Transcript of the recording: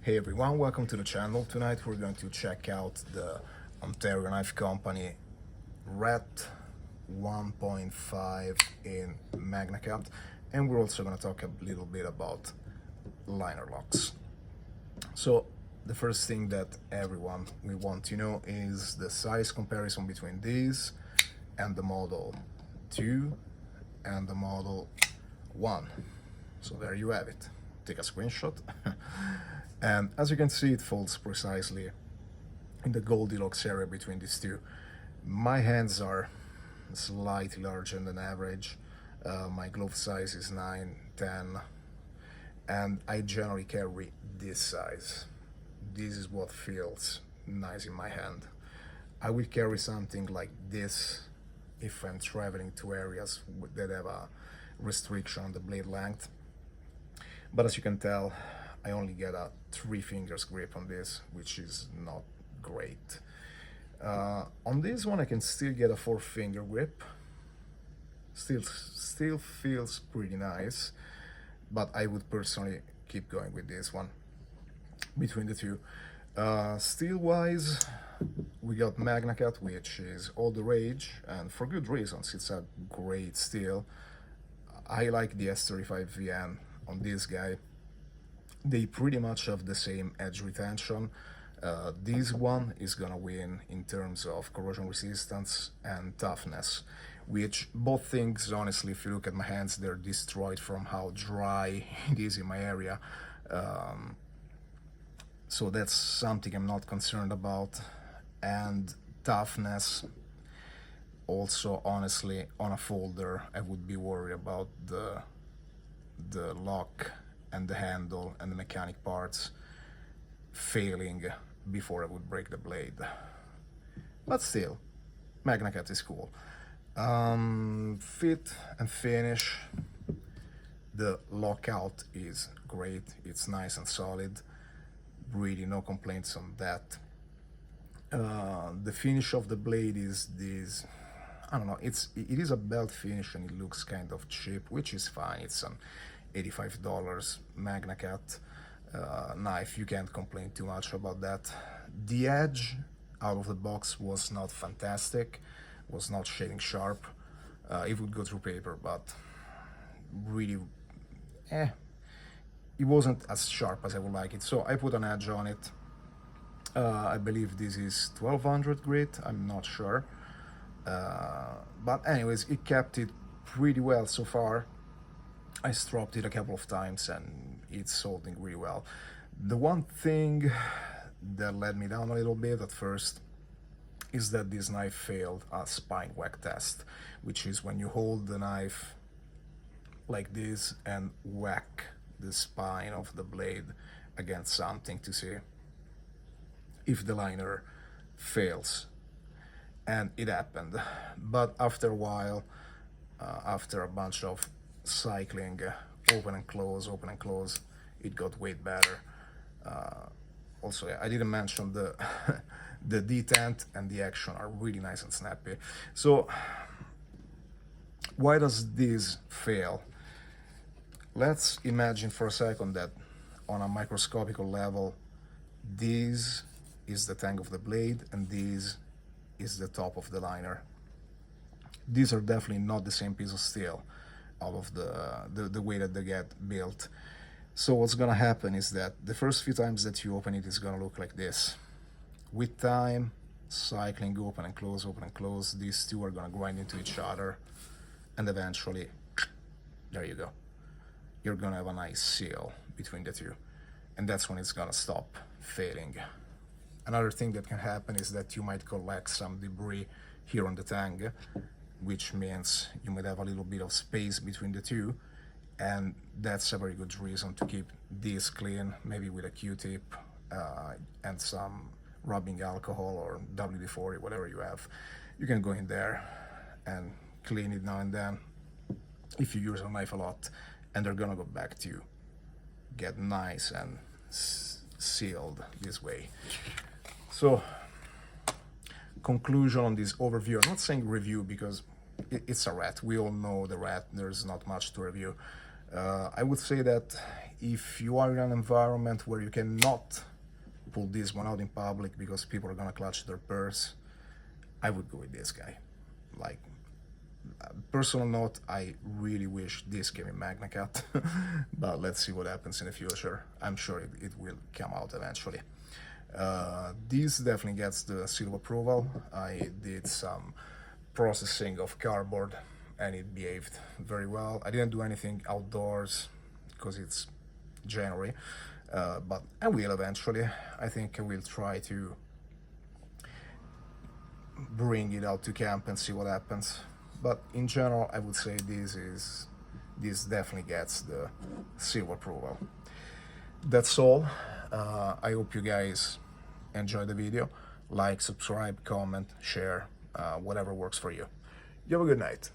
Hey everyone, welcome to the channel. Tonight we're going to check out the Ontario Knife Company RET 1.5 in Magnacut, and we're also going to talk a little bit about liner locks. So the first thing that everyone will want to know is the size comparison between these and the Model 2 and the Model 1. So there you have it. Take a screenshot. And as you can see, it falls precisely in the Goldilocks area between these two. My hands are slightly larger than average. My glove size is 9, 10, and I generally carry this size. This is what feels nice in my hand. I will carry something like this if I'm traveling to areas that have a restriction on the blade length. But as you can tell, I only get a 3 fingers grip on this, which is not great. On this one I can still get a 4 finger grip. Still feels pretty nice, but I would personally keep going with this one between the two. Steel wise, we got Magnacut, which is all the rage, and for good reasons. It's a great steel. I like the S35VN on this guy. They pretty much have the same edge retention. This one is gonna win in terms of corrosion resistance and toughness, which both things, honestly, if you look at my hands, they're destroyed from how dry it is in my area. So that's something I'm not concerned about. And toughness, also, honestly, on a folder, I would be worried about the lock and the handle and the mechanic parts failing before I would break the blade. But still, Magnacut is cool. Fit and finish, the lockout is great. It's nice and solid. Really no complaints on that. The finish of the blade is this, I don't know, it is a belt finish and it looks kind of cheap, which is fine. It's an $85 Magnacut knife. You can't complain too much about that. The edge out of the box was not fantastic, was not shading sharp. It would go through paper, but really, it wasn't as sharp as I would like it. So I put an edge on it. I believe this is 1200 grit, I'm not sure. But anyways, it kept it pretty well so far. I stropped it a couple of times and it's holding really well. The one thing that let me down a little bit at first is that this knife failed a spine whack test, which is when you hold the knife like this and whack the spine of the blade against something to see if the liner fails. And it happened. But after a while, after a bunch of cycling, open and close, it got way better. Also, I didn't mention the the detent and the action are really nice and snappy. So why does this fail? Let's imagine for a second that on a microscopical level, this is the tang of the blade and this is the top of the liner. These are definitely not the same piece of steel out of the way that they get built. So what's gonna happen is that the first few times that you open it is gonna look like this. With time, cycling open and close, these two are gonna grind into each other, and eventually, there you go. You're gonna have a nice seal between the two, and that's when it's gonna stop failing. Another thing that can happen is that you might collect some debris here on the tang, which means you might have a little bit of space between the two, and that's a very good reason to keep this clean, maybe with a Q-tip and some rubbing alcohol or WD-40, whatever you have. You can go in there and clean it now and then if you use a knife a lot, and they're gonna go back to get nice and sealed this way. So, conclusion on this overview. I'm not saying review because it's a RET. We all know the RET. There's not much to review. I would say that if you are in an environment where you cannot pull this one out in public because people are gonna clutch their purse, I would go with this guy. Like, personal note, I really wish this came in Magnacut, but let's see what happens in the future. I'm sure it will come out eventually. This definitely gets the seal of approval. I did some processing of cardboard and it behaved very well. I didn't do anything outdoors because it's January, but I will eventually. I think I will try to bring it out to camp and see what happens. But in general, I would say this definitely gets the seal of approval. That's all. I hope you guys enjoy the video. Like, subscribe, comment, share, whatever works for you. You have a good night.